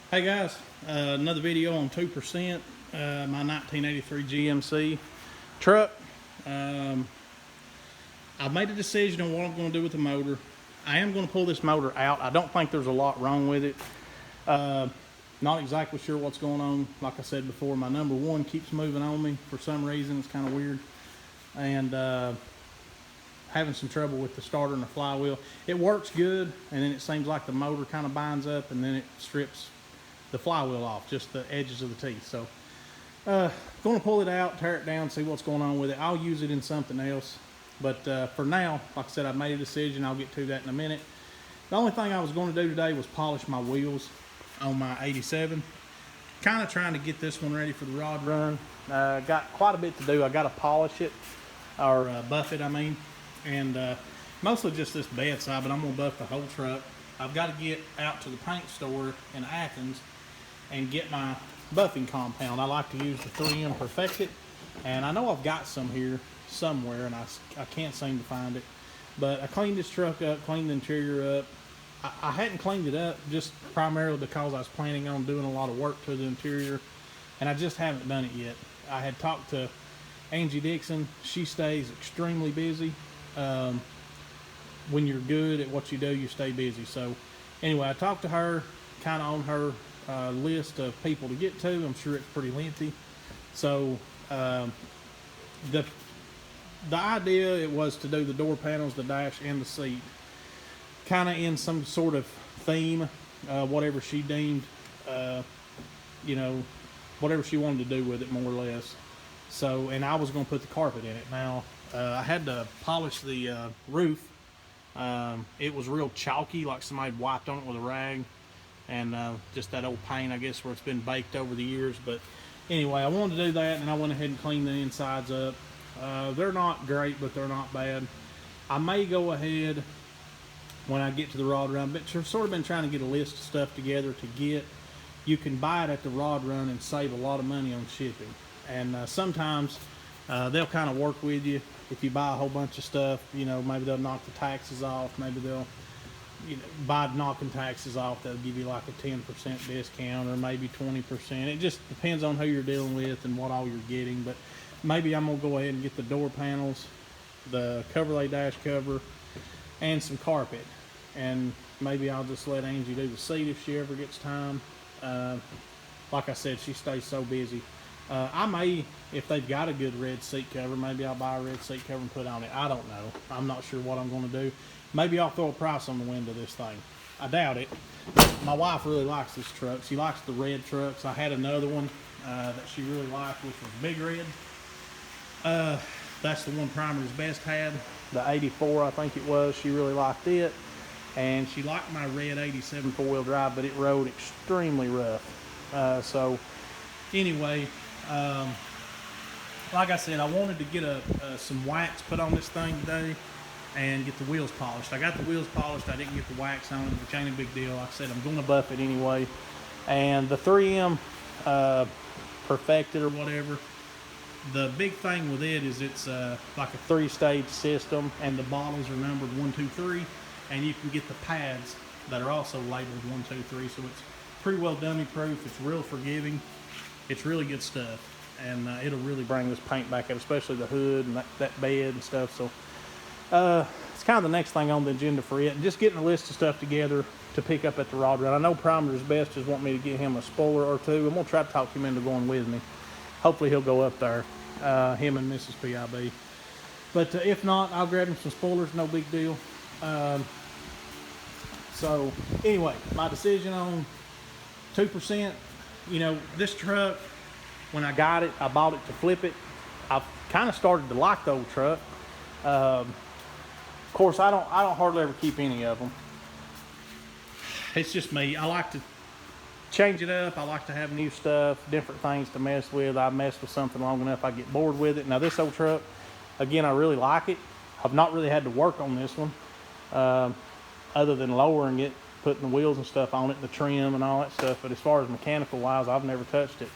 Hey guys, another video on 2%, my 1983 GMC truck. Um, I've made a decision on what I'm going to do with the motor. I am going to pull this motor out. I don't think there's a lot wrong with it. Not exactly sure what's going on. Like I said before, my number one keeps moving on me for some reason. It's kind of weird. And having some trouble with the starter and the flywheel. It works good, and then it seems like the motor kind of binds up, and then it strips the flywheel off, just the edges of the teeth. So going to pull it out, tear it down, see what's going on with it. I'll use it in something else, but for now, like I said, I've made a decision. I'll get to that in a minute. The only thing I was going to do today was polish my wheels on my 87. Kind of trying to get this one ready for the rod run. Got quite a bit to do. I got to polish it, or buff it, I mean, and mostly just this bed side, but I'm going to buff the whole truck. I've got to get out to the paint store in Athens and get my buffing compound. I like to use the 3M Perfect-It, and I know I've got some here somewhere, and I can't seem to find it. But I cleaned this truck up, cleaned the interior up. I hadn't cleaned it up just primarily because I was planning on doing a lot of work to the interior, and I just haven't done it yet. I had talked to Angie Dixon. She stays extremely busy. When you're good at what you do, you stay busy. So anyway, I talked to her, kind of on her list of people to get to. I'm sure it's pretty lengthy. So the idea, it was to do the door panels, the dash, and the seat, kind of in some sort of theme, whatever she deemed, whatever she wanted to do with it, more or less. So, and I was going to put the carpet in it. Now, I had to polish the roof. It was real chalky, like somebody wiped on it with a rag, and just that old paint, I guess, where it's been baked over the years. But anyway, I wanted to do that, and I went ahead and cleaned the insides up. They're not great, but they're not bad. I may go ahead when I get to the rod run, but I've sort of been trying to get a list of stuff together to get. You can buy it at the rod run and save a lot of money on shipping. And sometimes they'll kind of work with you. If you buy a whole bunch of stuff, maybe they'll knock the taxes off. Maybe they'll, by knocking taxes off, they'll give you like a 10% discount or maybe 20%. It just depends on who you're dealing with and what all you're getting. But maybe I'm going to go ahead and get the door panels, the Coverlay dash cover, and some carpet. And maybe I'll just let Angie do the seat if she ever gets time. Like I said, she stays so busy. I may, if they've got a good red seat cover, maybe I'll buy a red seat cover and put on it. I don't know. I'm not sure what I'm going to do. Maybe I'll throw a price on the window of this thing. I doubt it. My wife really likes this truck. She likes the red trucks. I had another one that she really liked, which was Big Red. That's the one Primer's Best had. The 84, I think it was. She really liked it. And she liked my red 87 four-wheel drive, but it rode extremely rough. So anyway, like I said, I wanted to get some wax put on this thing today and get the wheels polished. I got the wheels polished. I didn't get the wax on it, which ain't a big deal. Like I said, I'm going to buff it anyway. And the 3M Perfect-It or whatever, the big thing with it is it's like a 3-stage system, and the bottles are numbered 1, 2, 3, and you can get the pads that are also labeled 1, 2, 3. So it's pretty well dummy proof. It's real forgiving. It's really good stuff, and it'll really bring this paint back up, especially the hood and that bed and stuff. So it's kind of the next thing on the agenda for it, and just getting a list of stuff together to pick up at the rod run. I know Primer's Best just want me to get him a spoiler or two. I'm going to try to talk him into going with me. Hopefully he'll go up there, him and Mrs. PIB. But if not, I'll grab him some spoilers, no big deal. So anyway, my decision on 2%, this truck, when I got it, I bought it to flip it. I've kind of started to like the old truck. Of course, I don't hardly ever keep any of them. It's just me. I like to change it up. I like to have new stuff, different things to mess with. I mess with something long enough, I get bored with it. Now this old truck, again, I really like it. I've not really had to work on this one, other than lowering it, putting the wheels and stuff on it, the trim and all that stuff. But as far as mechanical wise, I've never touched it.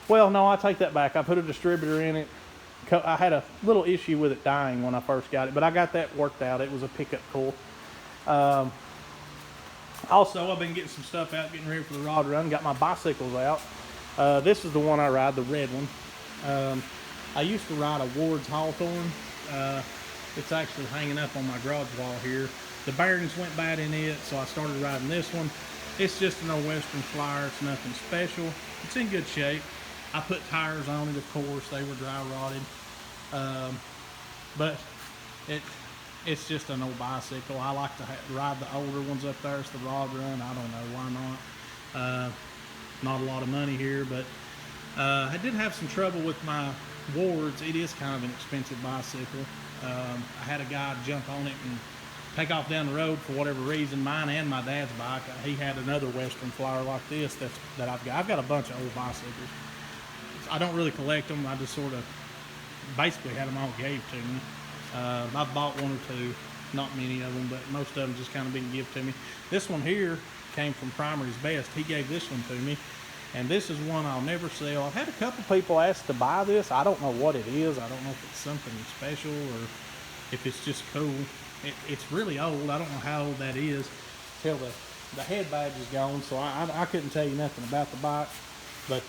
Well, no, I take that back. I put a distributor in it. I had a little issue with it dying when I first got it, but I got that worked out. It was a pickup coil. Also, I've been getting some stuff out, getting ready for the rod run. Got my bicycles out. This is the one I ride, the red one. I used to ride a Ward's Hawthorne. It's actually hanging up on my garage wall here. The bearings went bad in it, so I started riding this one. It's just an old Western Flyer. It's nothing special. It's in good shape. I put tires on it, of course. They were dry rotted. But it's just an old bicycle. I like to ride the older ones up there. It's the rod run. I don't know, why not? Not a lot of money here, but I did have some trouble with my Wards. It is kind of an expensive bicycle. I had a guy jump on it and take off down the road for whatever reason. Mine and my dad's bike. He had another Western Flyer like this that I've got. I've got a bunch of old bicycles. I don't really collect them. I just sort of basically had them all gave to me. I've bought one or two, not many of them, but most of them just kind of been given to me. This one here came from Primary's Best. He gave this one to me, and this is one I'll never sell. I've had a couple people ask to buy this. I don't know what it is. I don't know if it's something special or if it's just cool. It's really old. I don't know how old that is till the head badge is gone, so I couldn't tell you nothing about the bike. But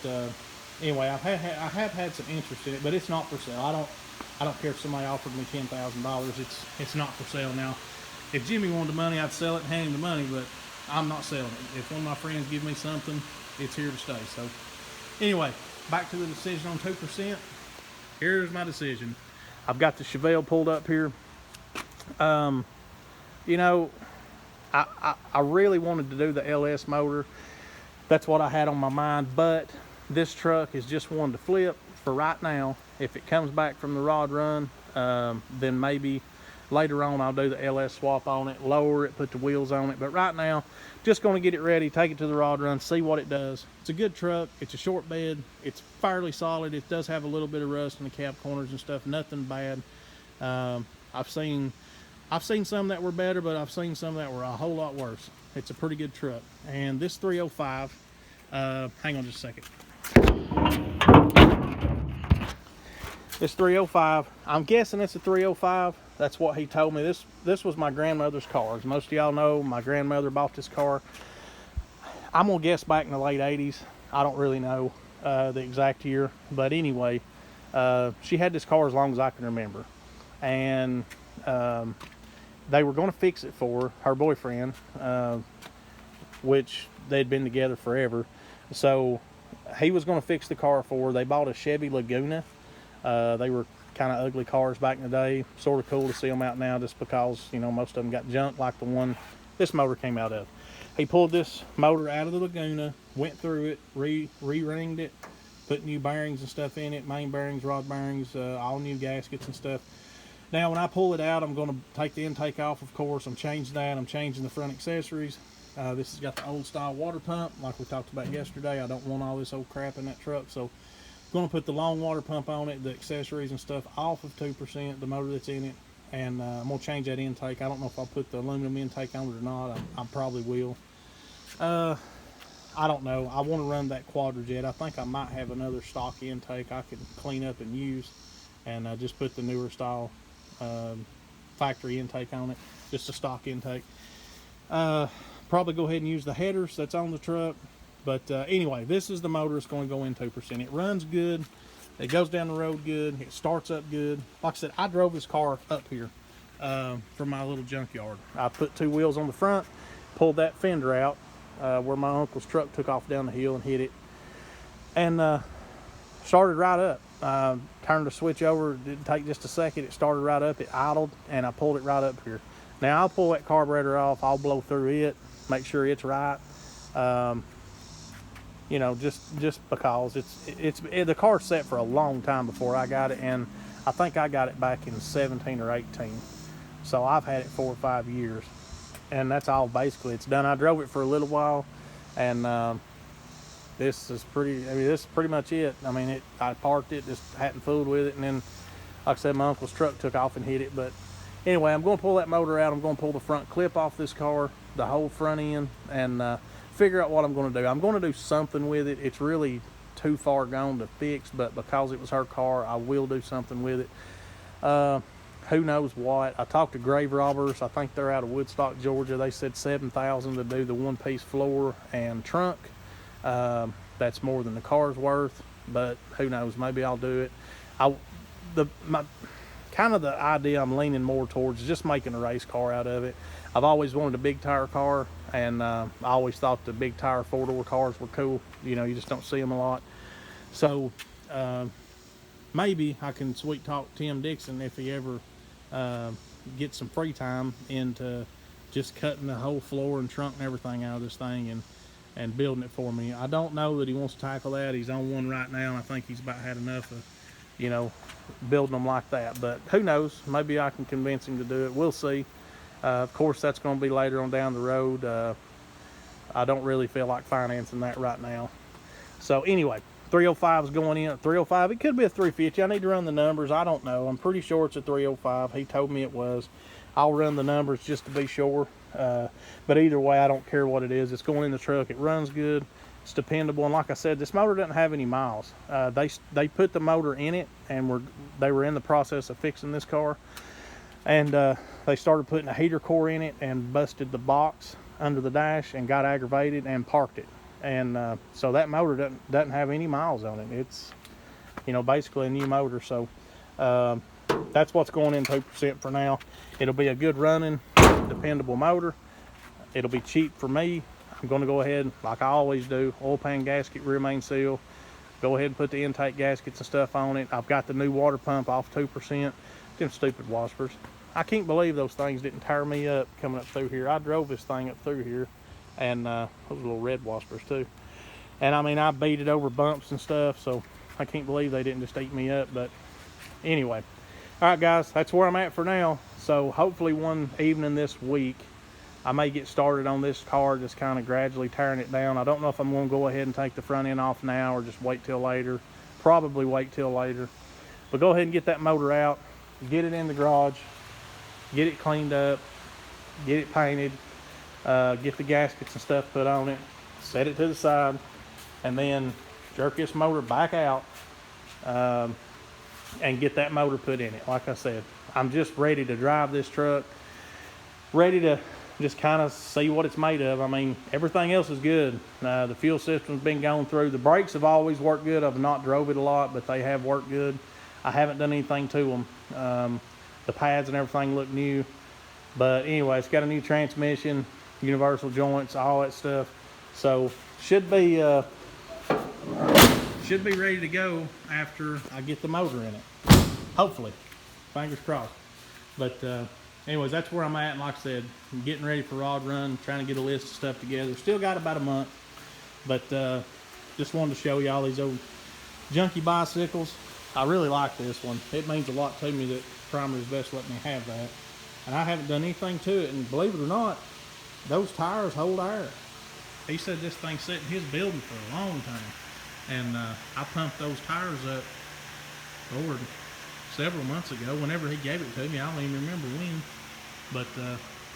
anyway, I have had some interest in it, but it's not for sale. I don't care if somebody offered me $10,000. It's not for sale now. If Jimmy wanted the money, I'd sell it and hand him the money, but I'm not selling it. If one of my friends give me something, it's here to stay. So anyway, back to the decision on 2%. Here's my decision. I've got the Chevelle pulled up here. You know, I really wanted to do the LS motor. That's what I had on my mind, but this truck is just one to flip for right now. If it comes back from the rod run, then maybe later on I'll do the LS swap on it, lower it, put the wheels on it. But right now, just going to get it ready, take it to the rod run, see what it does. It's a good truck. It's a short bed. It's fairly solid. It does have a little bit of rust in the cab corners and stuff. Nothing bad. I've seen some that were better, but I've seen some that were a whole lot worse. It's a pretty good truck. And this 305, hang on just a second. This 305, I'm guessing it's a 305. That's what he told me. This was my grandmother's car. As most of y'all know, my grandmother bought this car. I'm gonna guess back in the late 80s. I don't really know the exact year, but anyway, she had this car as long as I can remember. And they were gonna fix it for her boyfriend, which they'd been together forever. So he was gonna fix the car for her. They bought a Chevy Laguna. They were kind of ugly cars back in the day. Sort of cool to see them out now just because, you know, most of them got junk like the one this motor came out of. He pulled this motor out of the Laguna, went through it, re-ringed it, put new bearings and stuff in it, main bearings, rod bearings, all new gaskets and stuff. Now when I pull it out, I'm going to take the intake off, of course. I'm changing that. I'm changing the front accessories. This has got the old style water pump like we talked about yesterday. I don't want all this old crap in that truck, so going to put the long water pump on it, the accessories and stuff off of 2%, the motor that's in it, and I'm going to change that intake. I don't know if I'll put the aluminum intake on it or not. I probably will. I don't know. I want to run that Quadrajet. I think I might have another stock intake I could clean up and use, and just put the newer style factory intake on it, just a stock intake. Probably go ahead and use the headers that's on the truck. But anyway, this is the motor that's going to go in 2%. It runs good. It goes down the road good. It starts up good. Like I said, I drove this car up here from my little junkyard. I put two wheels on the front, pulled that fender out where my uncle's truck took off down the hill and hit it, and started right up. Turned the switch over. It didn't take just a second. It started right up. It idled, and I pulled it right up here. Now, I'll pull that carburetor off. I'll blow through it, make sure it's right. You know, just because the car's set for a long time before I got it, and I think I got it back in 17 or 18. So I've had it 4 or 5 years, and that's all basically it's done. I drove it for a little while, and this is pretty much it. I mean, I parked it, just hadn't fooled with it, and then, like I said, my uncle's truck took off and hit it. But anyway, I'm going to pull that motor out. I'm going to pull the front clip off this car, the whole front end, and figure out what I'm going to do. I'm going to do something with it. It's really too far gone to fix, but because it was her car, I will do something with it. who knows what. I talked to Grave Robbers. I think they're out of Woodstock, Georgia. They said $7,000 to do the one-piece floor and trunk. That's more than the car's worth, but who knows? Maybe I'll do it. Kind of the idea I'm leaning more towards is just making a race car out of it. I've always wanted a big tire car, and I always thought the big tire four-door cars were cool. You know, you just don't see them a lot. So maybe I can sweet talk Tim Dixon if he ever gets some free time into just cutting the whole floor and trunk and everything out of this thing and building it for me. I don't know that he wants to tackle that. He's on one right now, and I think he's about had enough of, you know, building them like that. But who knows? Maybe I can convince him to do it. We'll see. Of course, that's going to be later on down the road. I don't really feel like financing that right now. So anyway, 305 is going in at 305. It could be a 350. I need to run the numbers. I don't know. I'm pretty sure it's a 305. He told me it was. I'll run the numbers just to be sure. But either way, I don't care what it is. It's going in the truck. It runs good. It's dependable. And like I said, this motor doesn't have any miles. They put the motor in it, and they were in the process of fixing this car. And they started putting a heater core in it and busted the box under the dash and got aggravated and parked it. And so that motor doesn't have any miles on it. It's, you know, basically a new motor. So that's what's going in 2% for now. It'll be a good running, dependable motor. It'll be cheap for me. I'm going to go ahead, like I always do, oil pan gasket, rear main seal. Go ahead and put the intake gaskets and stuff on it. I've got the new water pump off 2%. Them stupid Waspers. I can't believe those things didn't tear me up coming up through here. I drove this thing up through here, and those little red Waspers too. And I mean, I beat it over bumps and stuff, so I can't believe they didn't just eat me up. But anyway, all right, guys, that's where I'm at for now. So hopefully one evening this week, I may get started on this car, just kind of gradually tearing it down. I don't know if I'm going to go ahead and take the front end off now or just wait till later. Probably wait till later. But go ahead and get that motor out, get it in the garage, get it cleaned up, get it painted, get the gaskets and stuff put on it, set it to the side, and then jerk this motor back out and get that motor put in it. Like I said, I'm just ready to drive this truck, ready to just kind of see what it's made of. I mean, everything else is good. The fuel system's been going through. The brakes have always worked good. I've not drove it a lot, but they have worked good. I haven't done anything to them. The pads and everything look new. But anyway, it's got a new transmission, universal joints, all that stuff. So should be ready to go after I get the motor in it. Hopefully. Fingers crossed. But anyways, that's where I'm at. And like I said, I'm getting ready for rod run, trying to get a list of stuff together. Still got about a month. But just wanted to show you all these old junky bicycles. I really like this one. It means a lot to me that Primary's Best let me have that. And I haven't done anything to it. And believe it or not, those tires hold air. He said this thing sat in his building for a long time. And I pumped those tires up, Lord, several months ago. Whenever he gave it to me, I don't even remember when. But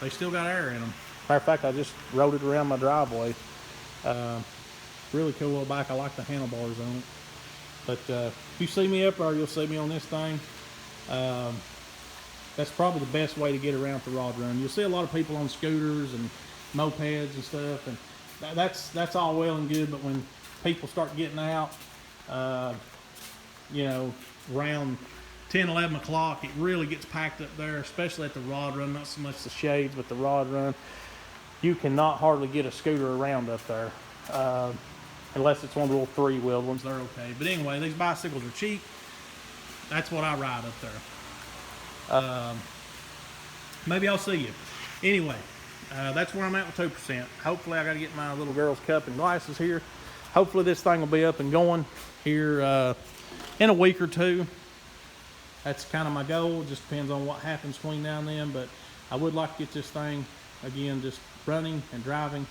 they still got air in them. Matter of fact, I just rode it around my driveway. Really cool little bike. I like the handlebars on it. But if you see me up there, you'll see me on this thing. That's probably the best way to get around the rod run. You'll see a lot of people on scooters and mopeds and stuff, and that's all well and good. But when people start getting out, you know, around 10, 11 o'clock, it really gets packed up there, especially at the rod run. Not so much the shades, but the rod run. You cannot hardly get a scooter around up there. Unless it's one of the little three-wheeled ones, they're okay. But anyway, these bicycles are cheap. That's what I ride up there. Maybe I'll see you. Anyway, that's where I'm at with 2%. Hopefully, I got to get my little girl's cup and glasses here. Hopefully, this thing will be up and going here in a week or two. That's kind of my goal. It just depends on what happens between now and then. But I would like to get this thing, again, just running and driving,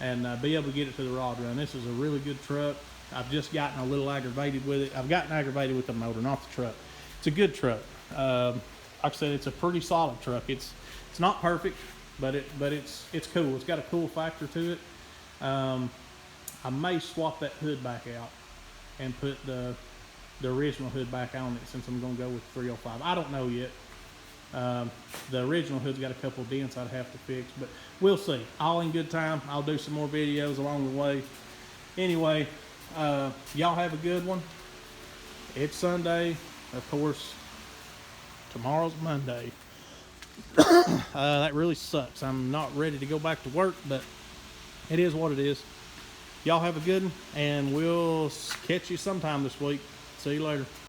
and be able to get it to the rod run. This is a really good truck. I've just gotten a little aggravated with it. I've gotten aggravated with the motor, not the truck. It's a good truck. Like I said, it's a pretty solid truck. It's not perfect, but it's cool. It's got a cool factor to it. I may swap that hood back out and put the original hood back on it, since I'm going to go with 305. I don't know yet. The original hood's got a couple of dents I'd have to fix, but we'll see. All in good time. I'll do some more videos along the way. Anyway, y'all have a good one. It's Sunday. Of course, tomorrow's Monday. That really sucks. I'm not ready to go back to work, but it is what it is. Y'all have a good one, and we'll catch you sometime this week. See you later.